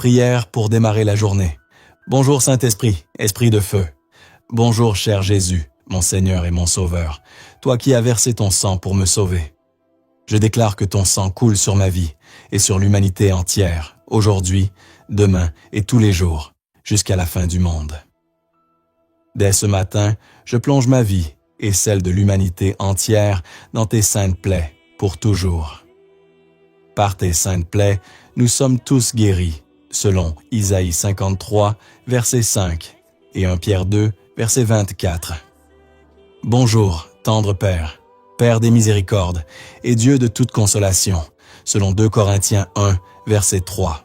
Prière pour démarrer la journée. Bonjour Saint-Esprit, Esprit de feu. Bonjour cher Jésus, mon Seigneur et mon Sauveur, toi qui as versé ton sang pour me sauver. Je déclare que ton sang coule sur ma vie et sur l'humanité entière, aujourd'hui, demain et tous les jours, jusqu'à la fin du monde. Dès ce matin, je plonge ma vie et celle de l'humanité entière dans tes saintes plaies, pour toujours. Par tes saintes plaies, nous sommes tous guéris, selon Isaïe 53, verset 5, et 1 Pierre 2, verset 24. Bonjour, tendre Père, Père des miséricordes et Dieu de toute consolation, selon 2 Corinthiens 1, verset 3.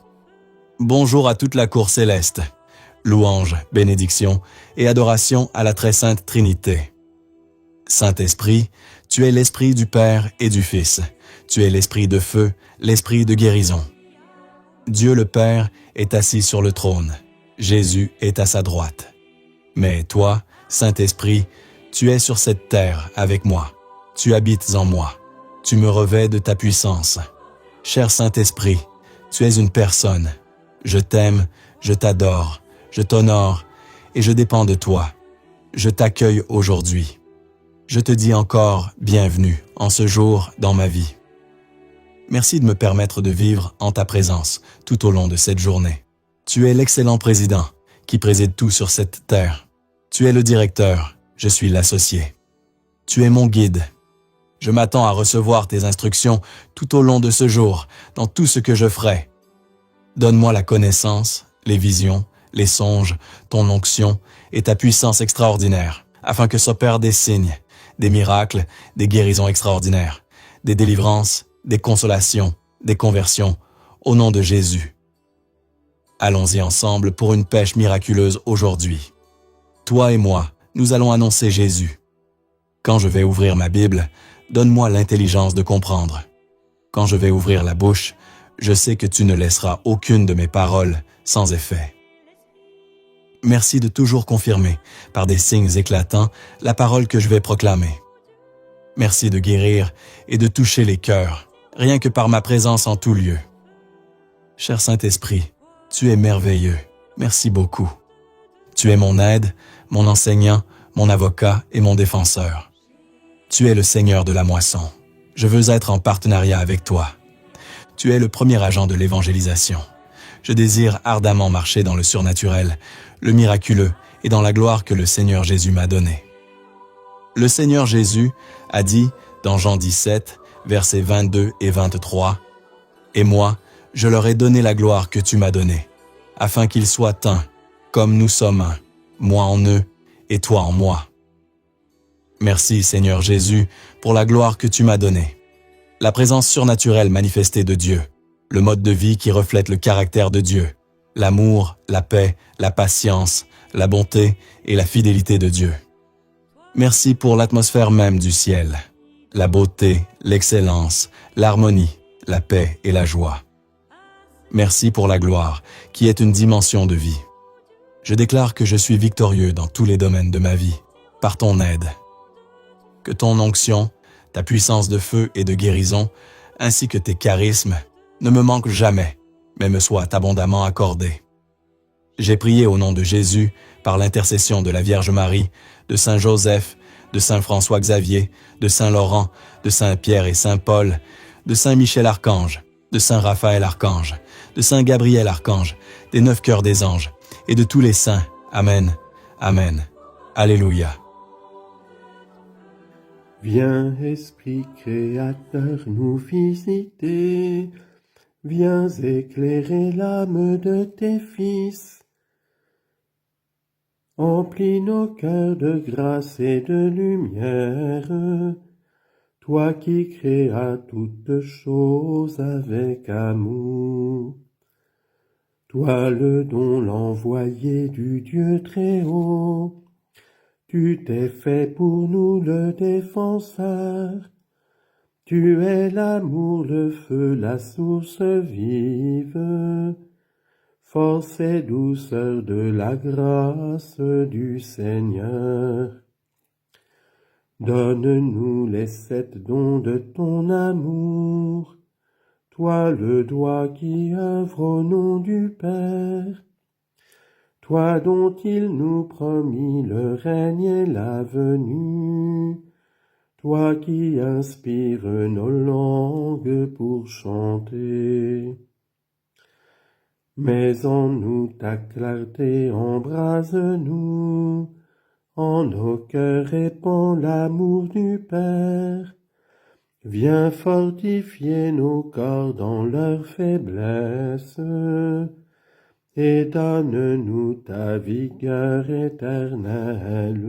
Bonjour à toute la cour céleste. Louange, bénédiction et adoration à la très sainte Trinité. Saint-Esprit, tu es l'Esprit du Père et du Fils. Tu es l'Esprit de feu, l'Esprit de guérison. Dieu le Père est assis sur le trône. Jésus est à sa droite. Mais toi, Saint-Esprit, tu es sur cette terre avec moi. Tu habites en moi. Tu me revêts de ta puissance. Cher Saint-Esprit, tu es une personne. Je t'aime, je t'adore, je t'honore et je dépends de toi. Je t'accueille aujourd'hui. Je te dis encore bienvenue en ce jour dans ma vie. Merci de me permettre de vivre en ta présence tout au long de cette journée. Tu es l'excellent président qui préside tout sur cette terre. Tu es le directeur, je suis l'associé. Tu es mon guide. Je m'attends à recevoir tes instructions tout au long de ce jour, dans tout ce que je ferai. Donne-moi la connaissance, les visions, les songes, ton onction et ta puissance extraordinaire, afin que s'opèrent des signes, des miracles, des guérisons extraordinaires, des délivrances, des consolations, des conversions, au nom de Jésus. Allons-y ensemble pour une pêche miraculeuse aujourd'hui. Toi et moi, nous allons annoncer Jésus. Quand je vais ouvrir ma Bible, donne-moi l'intelligence de comprendre. Quand je vais ouvrir la bouche, je sais que tu ne laisseras aucune de mes paroles sans effet. Merci de toujours confirmer, par des signes éclatants, la parole que je vais proclamer. Merci de guérir et de toucher les cœurs, rien que par ma présence en tout lieu. Cher Saint-Esprit, tu es merveilleux. Merci beaucoup. Tu es mon aide, mon enseignant, mon avocat et mon défenseur. Tu es le Seigneur de la moisson. Je veux être en partenariat avec toi. Tu es le premier agent de l'évangélisation. Je désire ardemment marcher dans le surnaturel, le miraculeux et dans la gloire que le Seigneur Jésus m'a donnée. Le Seigneur Jésus a dit dans Jean 17, versets 22 et 23, « Et moi, je leur ai donné la gloire que tu m'as donnée, afin qu'ils soient un, comme nous sommes un, moi en eux et toi en moi. » Merci Seigneur Jésus pour la gloire que tu m'as donnée. La présence surnaturelle manifestée de Dieu, le mode de vie qui reflète le caractère de Dieu, l'amour, la paix, la patience, la bonté et la fidélité de Dieu. Merci pour l'atmosphère même du ciel, la beauté, l'excellence, l'harmonie, la paix et la joie. Merci pour la gloire, qui est une dimension de vie. Je déclare que je suis victorieux dans tous les domaines de ma vie, par ton aide. Que ton onction, ta puissance de feu et de guérison, ainsi que tes charismes, ne me manquent jamais, mais me soient abondamment accordés. J'ai prié au nom de Jésus, par l'intercession de la Vierge Marie, de Saint Joseph, de Saint François Xavier, de Saint Laurent, de Saint Pierre et Saint Paul, de Saint Michel Archange, de Saint Raphaël Archange, de Saint Gabriel Archange, des 9 cœurs des anges, et de tous les saints. Amen. Amen. Alléluia. Viens, Esprit Créateur, nous visiter. Viens éclairer l'âme de tes fils. Emplis nos cœurs de grâce et de lumière. Toi qui créas toutes choses avec amour. Toi le don l'envoyé du Dieu très haut. Tu t'es fait pour nous le défenseur. Tu es l'amour, le feu, la source vive. Force et douceur de la grâce du Seigneur. Donne-nous les 7 dons de ton amour. toi le doigt qui œuvre au nom du Père, toi dont il nous promit le règne et la venue, toi qui inspires nos langues pour chanter. Mais en nous ta clarté embrase-nous, en nos cœurs répand l'amour du Père. Viens fortifier nos corps dans leur faiblesse, et donne-nous ta vigueur éternelle.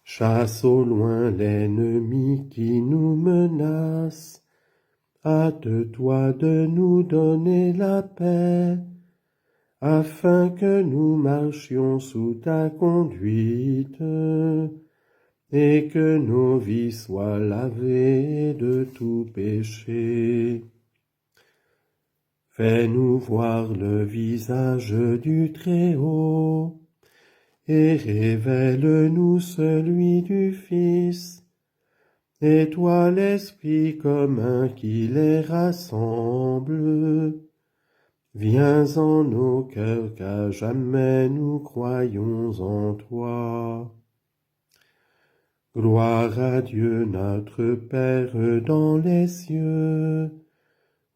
Chasse au loin l'ennemi qui nous menace, hâte-toi de nous donner la paix, afin que nous marchions sous ta conduite, et que nos vies soient lavées de tout péché. Fais-nous voir le visage du Très-Haut, et révèle-nous celui du Fils, et toi l'Esprit commun qui les rassemble. Viens en nos cœurs qu'à jamais nous croyons en toi. Gloire à Dieu notre Père dans les cieux,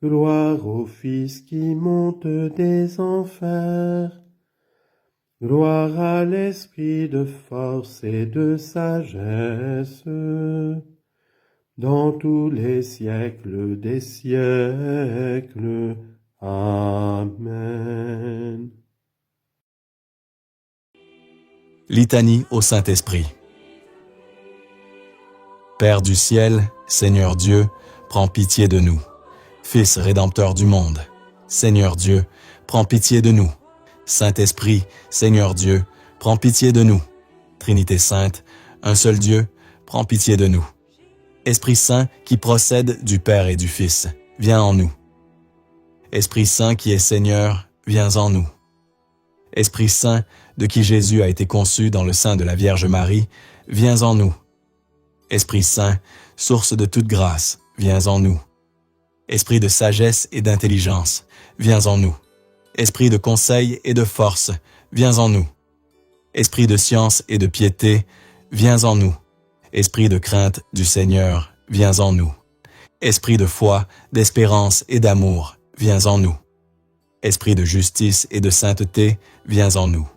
gloire au Fils qui monte des enfers, gloire à l'Esprit de force et de sagesse, dans tous les siècles des siècles. Amen. Litanie au Saint-Esprit. Père du ciel, Seigneur Dieu, prends pitié de nous. Fils rédempteur du monde, Seigneur Dieu, prends pitié de nous. Saint-Esprit, Seigneur Dieu, prends pitié de nous. Trinité sainte, un seul Dieu, prends pitié de nous. Esprit Saint qui procède du Père et du Fils, viens en nous. Esprit Saint qui est Seigneur, viens en nous. Esprit Saint de qui Jésus a été conçu dans le sein de la Vierge Marie, viens en nous. Esprit Saint, source de toute grâce, viens en nous. Esprit de sagesse et d'intelligence, viens en nous. Esprit de conseil et de force, viens en nous. Esprit de science et de piété, viens en nous. Esprit de crainte du Seigneur, viens en nous. Esprit de foi, d'espérance et d'amour, viens en nous. Esprit de justice et de sainteté, viens en nous.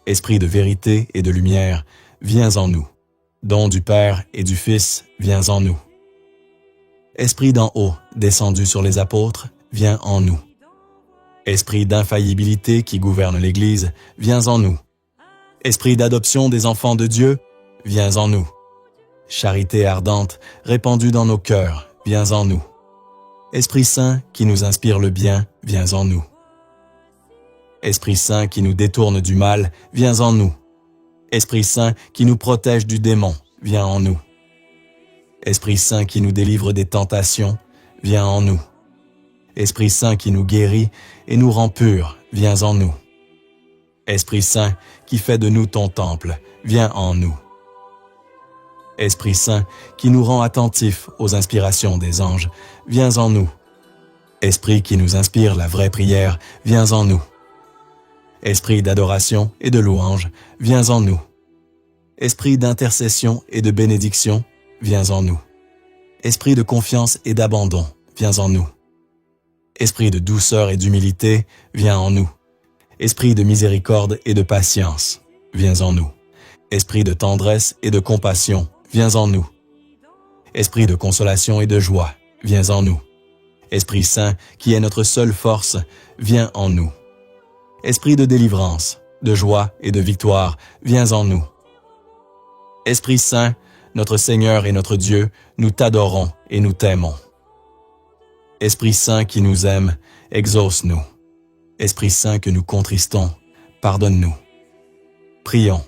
Esprit de vérité et de lumière, viens en nous. Don du Père et du Fils, viens en nous. Esprit d'en haut, descendu sur les apôtres, viens en nous. Esprit d'infaillibilité qui gouverne l'Église, viens en nous. Esprit d'adoption des enfants de Dieu, viens en nous. Charité ardente, répandue dans nos cœurs, viens en nous. Esprit Saint qui nous inspire le bien, viens en nous. Esprit Saint qui nous détourne du mal, viens en nous. Esprit Saint qui nous protège du démon, viens en nous. Esprit Saint qui nous délivre des tentations, viens en nous. Esprit Saint qui nous guérit et nous rend purs, viens en nous. Esprit Saint qui fait de nous ton temple, viens en nous. Esprit Saint qui nous rend attentifs aux inspirations des anges, viens en nous. Esprit qui nous inspire la vraie prière, viens en nous. Esprit d'adoration et de louange, viens en nous. Esprit d'intercession et de bénédiction, viens en nous. Esprit de confiance et d'abandon, viens en nous. Esprit de douceur et d'humilité, viens en nous. Esprit de miséricorde et de patience, viens en nous. Esprit de tendresse et de compassion, viens en nous. Esprit de consolation et de joie, viens en nous. Esprit Saint, qui est notre seule force, viens en nous. Esprit de délivrance, de joie et de victoire, viens en nous. Esprit Saint, notre Seigneur et notre Dieu, nous t'adorons et nous t'aimons. Esprit Saint qui nous aime, exauce-nous. Esprit Saint que nous contristons, pardonne-nous. Prions.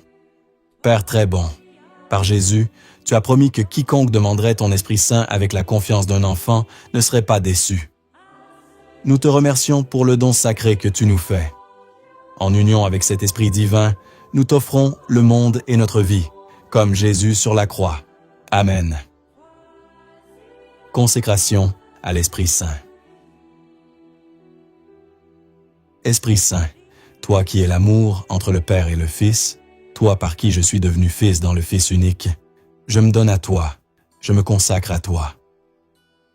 Père très bon, par Jésus, tu as promis que quiconque demanderait ton Esprit Saint avec la confiance d'un enfant ne serait pas déçu. Nous te remercions pour le don sacré que tu nous fais. En union avec cet Esprit divin, nous t'offrons le monde et notre vie, comme Jésus sur la croix. Amen. Consécration à l'Esprit Saint. Esprit Saint, toi qui es l'amour entre le Père et le Fils, toi par qui je suis devenu Fils dans le Fils unique, je me donne à toi, je me consacre à toi.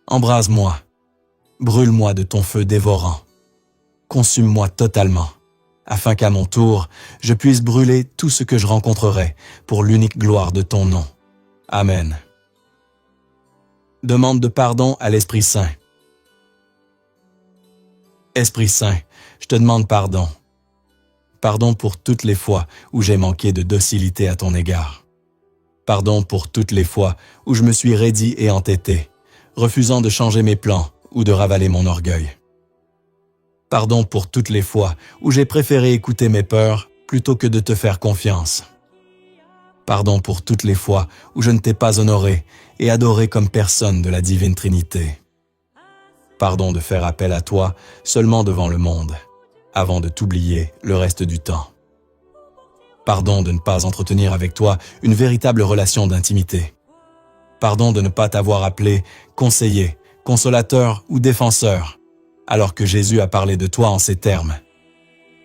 Embrase-moi, brûle-moi de ton feu dévorant, consume-moi totalement, afin qu'à mon tour, je puisse brûler tout ce que je rencontrerai pour l'unique gloire de ton nom. Amen. Demande de pardon à l'Esprit Saint. Esprit Saint, je te demande pardon. Pardon pour toutes les fois où j'ai manqué de docilité à ton égard. Pardon pour toutes les fois où je me suis raidi et entêté, refusant de changer mes plans ou de ravaler mon orgueil. Pardon pour toutes les fois où j'ai préféré écouter mes peurs plutôt que de te faire confiance. Pardon pour toutes les fois où je ne t'ai pas honoré et adoré comme personne de la divine Trinité. Pardon de faire appel à toi seulement devant le monde, avant de t'oublier le reste du temps. Pardon de ne pas entretenir avec toi une véritable relation d'intimité. Pardon de ne pas t'avoir appelé conseiller, consolateur ou défenseur, alors que Jésus a parlé de toi en ces termes.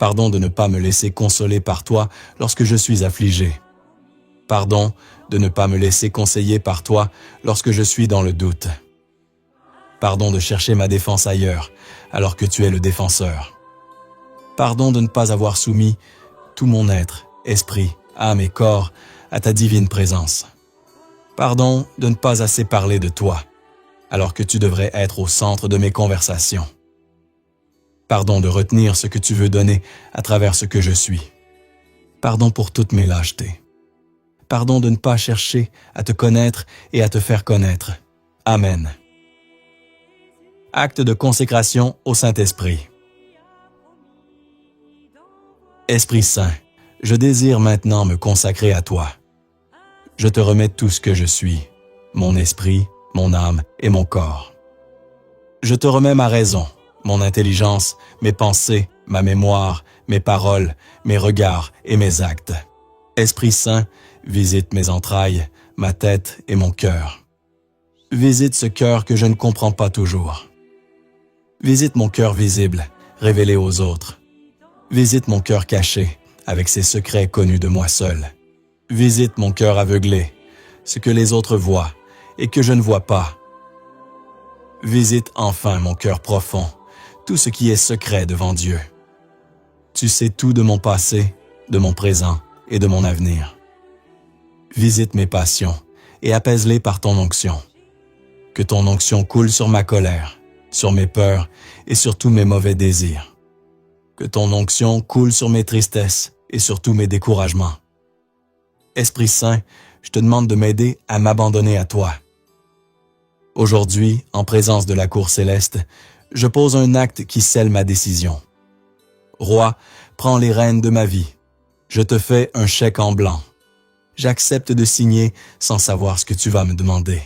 Pardon de ne pas me laisser consoler par toi lorsque je suis affligé. Pardon de ne pas me laisser conseiller par toi lorsque je suis dans le doute. Pardon de chercher ma défense ailleurs, alors que tu es le défenseur. Pardon de ne pas avoir soumis tout mon être, esprit, âme et corps à ta divine présence. Pardon de ne pas assez parler de toi, alors que tu devrais être au centre de mes conversations. Pardon de retenir ce que tu veux donner à travers ce que je suis. Pardon pour toutes mes lâchetés. Pardon de ne pas chercher à te connaître et à te faire connaître. Amen. Acte de consécration au Saint-Esprit. Esprit Saint, je désire maintenant me consacrer à toi. Je te remets tout ce que je suis, mon esprit, mon âme et mon corps. Je te remets ma raison, mon intelligence, mes pensées, ma mémoire, mes paroles, mes regards et mes actes. Esprit Saint, visite mes entrailles, ma tête et mon cœur. Visite ce cœur que je ne comprends pas toujours. Visite mon cœur visible, révélé aux autres. Visite mon cœur caché, avec ses secrets connus de moi seul. Visite mon cœur aveuglé, ce que les autres voient et que je ne vois pas. Visite enfin mon cœur profond, tout ce qui est secret devant Dieu. Tu sais tout de mon passé, de mon présent et de mon avenir. Visite mes passions et apaise-les par ton onction. Que ton onction coule sur ma colère, sur mes peurs et sur tous mes mauvais désirs. Que ton onction coule sur mes tristesses et sur tous mes découragements. Esprit Saint, je te demande de m'aider à m'abandonner à toi. Aujourd'hui, en présence de la cour céleste, je pose un acte qui scelle ma décision. Roi, prends les rênes de ma vie. Je te fais un chèque en blanc. J'accepte de signer sans savoir ce que tu vas me demander.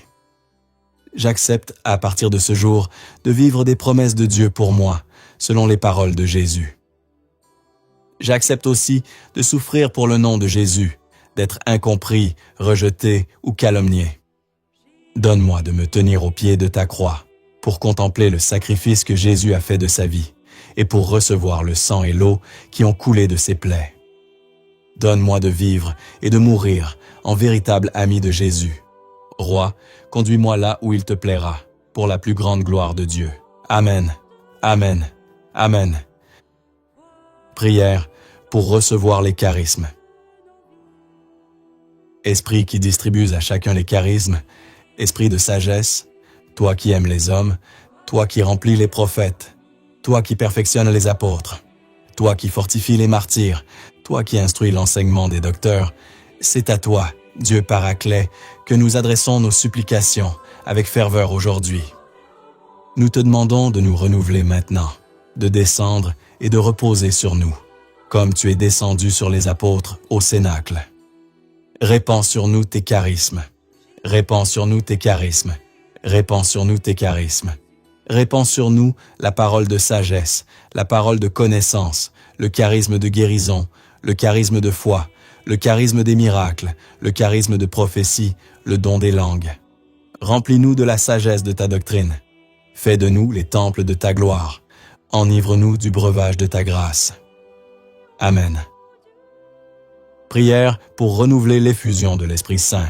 J'accepte, à partir de ce jour, de vivre des promesses de Dieu pour moi, selon les paroles de Jésus. J'accepte aussi de souffrir pour le nom de Jésus, d'être incompris, rejeté ou calomnié. Donne-moi de me tenir au pied de ta croix, pour contempler le sacrifice que Jésus a fait de sa vie, et pour recevoir le sang et l'eau qui ont coulé de ses plaies. Donne-moi de vivre et de mourir en véritable ami de Jésus. Roi, conduis-moi là où il te plaira, pour la plus grande gloire de Dieu. Amen. Amen. Amen. Prière pour recevoir les charismes. Esprit qui distribues à chacun les charismes, esprit de sagesse, toi qui aimes les hommes, toi qui remplis les prophètes, toi qui perfectionnes les apôtres, toi qui fortifies les martyrs, toi qui instruis l'enseignement des docteurs, c'est à toi, Dieu Paraclet, que nous adressons nos supplications avec ferveur aujourd'hui. Nous te demandons de nous renouveler maintenant, de descendre et de reposer sur nous, comme tu es descendu sur les apôtres au Cénacle. Répands sur nous tes charismes. Répands sur nous tes charismes. Répands sur nous tes charismes. Répands sur nous la parole de sagesse, la parole de connaissance, le charisme de guérison, le charisme de foi, le charisme des miracles, le charisme de prophétie, le don des langues. Remplis-nous de la sagesse de ta doctrine. Fais de nous les temples de ta gloire. Enivre-nous du breuvage de ta grâce. Amen. Prière pour renouveler l'effusion de l'Esprit Saint.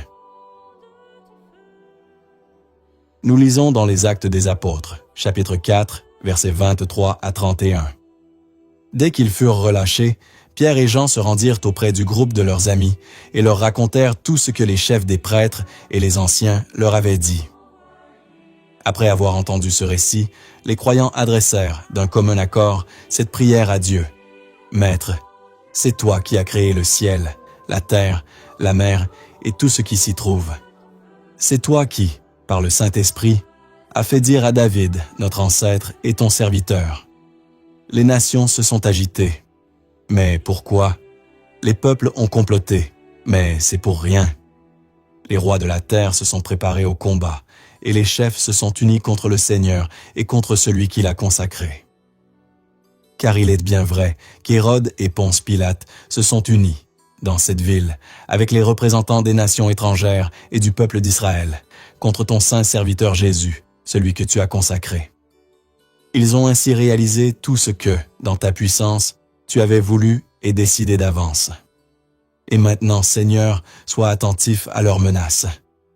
Nous lisons dans les Actes des Apôtres, chapitre 4, versets 23 à 31. Dès qu'ils furent relâchés, Pierre et Jean se rendirent auprès du groupe de leurs amis et leur racontèrent tout ce que les chefs des prêtres et les anciens leur avaient dit. Après avoir entendu ce récit, les croyants adressèrent, d'un commun accord, cette prière à Dieu. « Maître, c'est toi qui as créé le ciel, la terre, la mer et tout ce qui s'y trouve. C'est toi qui, par le Saint-Esprit, as fait dire à David, notre ancêtre et ton serviteur. Les nations se sont agitées. Mais pourquoi? Les peuples ont comploté, mais c'est pour rien. Les rois de la terre se sont préparés au combat, et les chefs se sont unis contre le Seigneur et contre celui qui l'a consacré. Car il est bien vrai qu'Hérode et Ponce Pilate se sont unis, dans cette ville, avec les représentants des nations étrangères et du peuple d'Israël, contre ton saint serviteur Jésus, celui que tu as consacré. Ils ont ainsi réalisé tout ce que, dans ta puissance, tu avais voulu et décidé d'avance. Et maintenant, Seigneur, sois attentif à leurs menaces.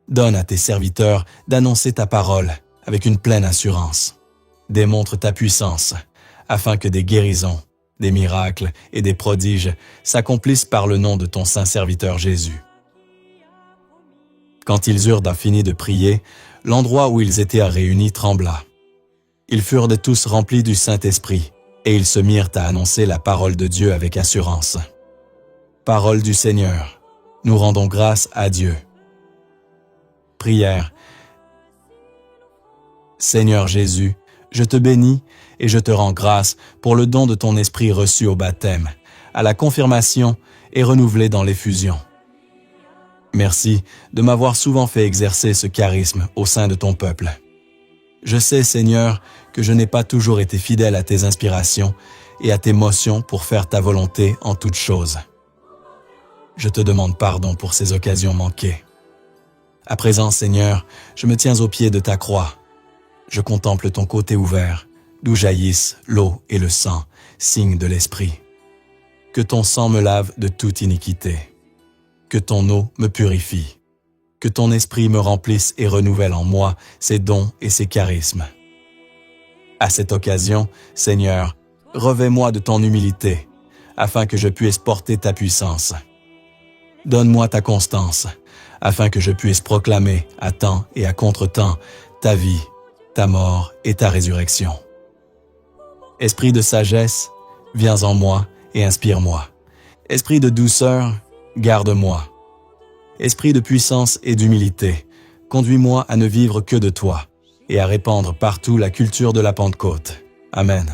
Donne à tes serviteurs d'annoncer ta parole avec une pleine assurance. Démontre ta puissance, afin que des guérisons, des miracles et des prodiges s'accomplissent par le nom de ton saint serviteur Jésus. Quand ils eurent fini de prier, l'endroit où ils étaient réunis trembla. Ils furent de tous remplis du Saint-Esprit, et ils se mirent à annoncer la parole de Dieu avec assurance. Parole du Seigneur, nous rendons grâce à Dieu. Prière. Seigneur Jésus, je te bénis et je te rends grâce pour le don de ton esprit reçu au baptême, à la confirmation et renouvelé dans l'effusion. Merci de m'avoir souvent fait exercer ce charisme au sein de ton peuple. Je sais, Seigneur, que je n'ai pas toujours été fidèle à tes inspirations et à tes motions pour faire ta volonté en toutes choses. Je te demande pardon pour ces occasions manquées. À présent, Seigneur, je me tiens au pied de ta croix. Je contemple ton côté ouvert, d'où jaillissent l'eau et le sang, signe de l'Esprit. Que ton sang me lave de toute iniquité. Que ton eau me purifie. Que ton esprit me remplisse et renouvelle en moi ses dons et ses charismes. À cette occasion, Seigneur, revêt-moi de ton humilité, afin que je puisse porter ta puissance. Donne-moi ta constance, afin que je puisse proclamer à temps et à contre-temps ta vie, ta mort et ta résurrection. Esprit de sagesse, viens en moi et inspire-moi. Esprit de douceur, garde-moi. Esprit de puissance et d'humilité, conduis-moi à ne vivre que de toi et à répandre partout la culture de la Pentecôte. Amen.